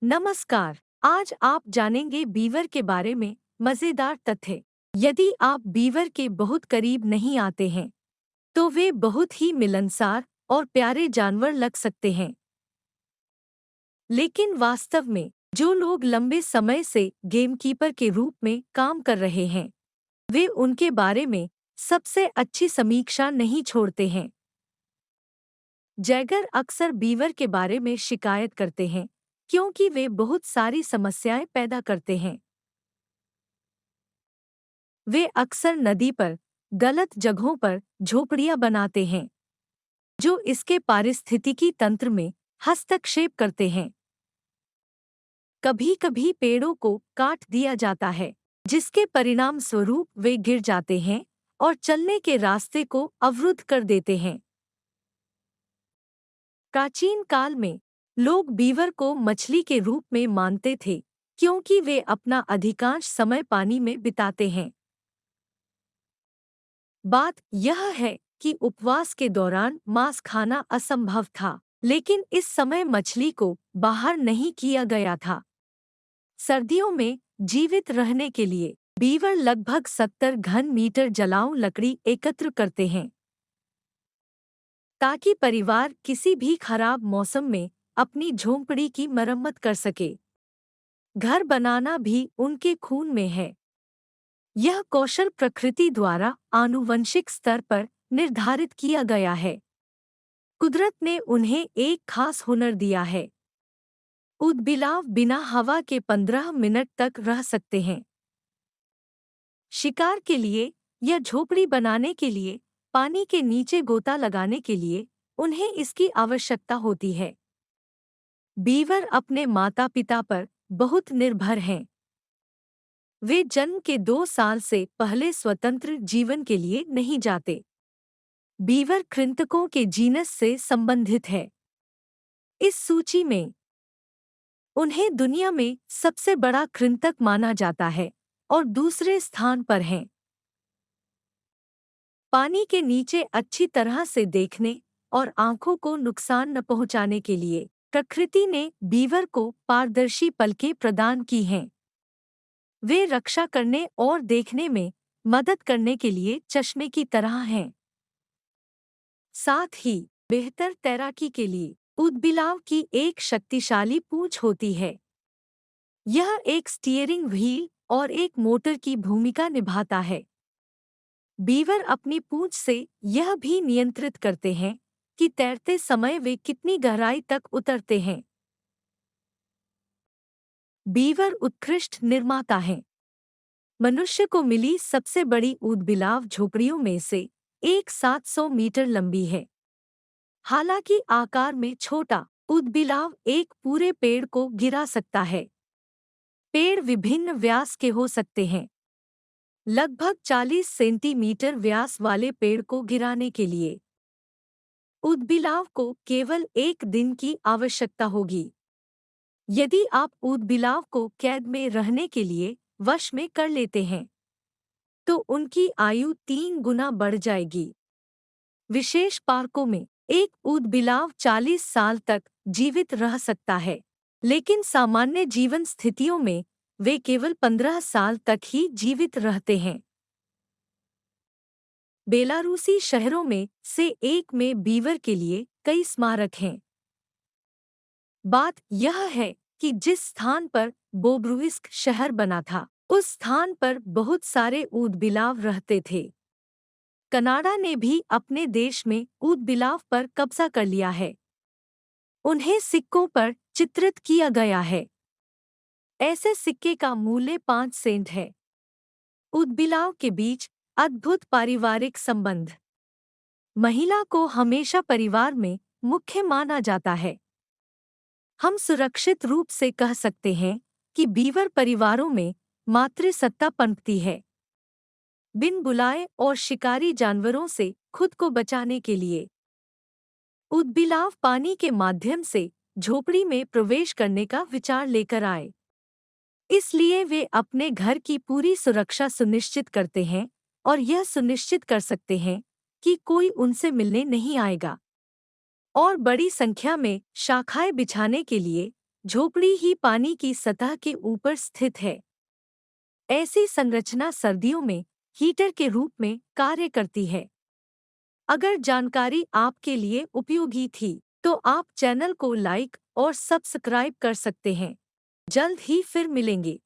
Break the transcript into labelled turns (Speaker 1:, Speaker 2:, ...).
Speaker 1: नमस्कार। आज आप जानेंगे बीवर के बारे में मजेदार तथ्य। यदि आप बीवर के बहुत करीब नहीं आते हैं तो वे बहुत ही मिलनसार और प्यारे जानवर लग सकते हैं, लेकिन वास्तव में जो लोग लंबे समय से गेमकीपर के रूप में काम कर रहे हैं वे उनके बारे में सबसे अच्छी समीक्षा नहीं छोड़ते हैं। जैगर अक्सर बीवर के बारे में शिकायत करते हैं क्योंकि वे बहुत सारी समस्याएं पैदा करते हैं। वे अक्सर नदी पर गलत जगहों पर झोपड़ियां बनाते हैं जो इसके पारिस्थितिकी तंत्र में हस्तक्षेप करते हैं। कभी-कभी पेड़ों को काट दिया जाता है जिसके परिणाम स्वरूप वे गिर जाते हैं और चलने के रास्ते को अवरुद्ध कर देते हैं। प्राचीन काल में लोग बीवर को मछली के रूप में मानते थे क्योंकि वे अपना अधिकांश समय पानी में बिताते हैं। बात यह है कि उपवास के दौरान मांस खाना असंभव था, लेकिन इस समय मछली को बाहर नहीं किया गया था। सर्दियों में जीवित रहने के लिए बीवर लगभग 70 घन मीटर जलाऊ लकड़ी एकत्र करते हैं ताकि परिवार किसी भी खराब मौसम में अपनी झोंपड़ी की मरम्मत कर सके। घर बनाना भी उनके खून में है। यह कौशल प्रकृति द्वारा आनुवंशिक स्तर पर निर्धारित किया गया है। कुदरत ने उन्हें एक खास हुनर दिया है। ऊदबिलाव बिना हवा के 15 मिनट तक रह सकते हैं। शिकार के लिए या झोपड़ी बनाने के लिए पानी के नीचे गोता लगाने के लिए उन्हें इसकी आवश्यकता होती है। बीवर अपने माता पिता पर बहुत निर्भर हैं। वे जन्म के 2 साल से पहले स्वतंत्र जीवन के लिए नहीं जाते। बीवर कृंतकों के जीनस से संबंधित है। इस सूची में उन्हें दुनिया में सबसे बड़ा कृंतक माना जाता है और दूसरे स्थान पर हैं। पानी के नीचे अच्छी तरह से देखने और आंखों को नुकसान न पहुंचाने के लिए प्रकृति ने बीवर को पारदर्शी पलकें प्रदान की हैं। वे रक्षा करने और देखने में मदद करने के लिए चश्मे की तरह हैं। साथ ही बेहतर तैराकी के लिए ऊदबिलाव की एक शक्तिशाली पूंछ होती है। यह एक स्टीयरिंग व्हील और एक मोटर की भूमिका निभाता है। बीवर अपनी पूंछ से यह भी नियंत्रित करते हैं कि तैरते समय वे कितनी गहराई तक उतरते हैं। बीवर उत्कृष्ट निर्माता हैं। मनुष्य को मिली सबसे बड़ी ऊदबिलाव झोपड़ियों में से एक 700 मीटर लंबी है। हालांकि आकार में छोटा, ऊदबिलाव एक पूरे पेड़ को गिरा सकता है। पेड़ विभिन्न व्यास के हो सकते हैं। लगभग 40 सेंटीमीटर व्यास वाले पेड़ को गिराने के लिए ऊदबिलाव को केवल 1 दिन की आवश्यकता होगी। यदि आप ऊदबिलाव को कैद में रहने के लिए वश में कर लेते हैं तो उनकी आयु 3 गुना बढ़ जाएगी। विशेष पार्कों में एक ऊदबिलाव 40 साल तक जीवित रह सकता है, लेकिन सामान्य जीवन स्थितियों में वे केवल 15 साल तक ही जीवित रहते हैं। बेलारूसी शहरों में से एक में बीवर के लिए कई स्मारक हैं। बात यह है कि जिस स्थान पर बोब्रुइस्क शहर बना था उस स्थान पर बहुत सारे ऊदबिलाव रहते थे। कनाडा ने भी अपने देश में ऊदबिलाव पर कब्जा कर लिया है। उन्हें सिक्कों पर चित्रित किया गया है। ऐसे सिक्के का मूल्य 5 सेंट है। ऊदबिलाव के बीच अद्भुत पारिवारिक संबंध। महिला को हमेशा परिवार में मुख्य माना जाता है। हम सुरक्षित रूप से कह सकते हैं कि बीवर परिवारों में मातृसत्ता पनपती है। बिन बुलाए और शिकारी जानवरों से खुद को बचाने के लिए ऊदबिलाव पानी के माध्यम से झोपड़ी में प्रवेश करने का विचार लेकर आए। इसलिए वे अपने घर की पूरी सुरक्षा सुनिश्चित करते हैं और यह सुनिश्चित कर सकते हैं कि कोई उनसे मिलने नहीं आएगा। और बड़ी संख्या में शाखाएं बिछाने के लिए झोपड़ी ही पानी की सतह के ऊपर स्थित है। ऐसी संरचना सर्दियों में हीटर के रूप में कार्य करती है। अगर जानकारी आपके लिए उपयोगी थी, तो आप चैनल को लाइक और सब्सक्राइब कर सकते हैं। जल्द ही फिर मिलेंगे।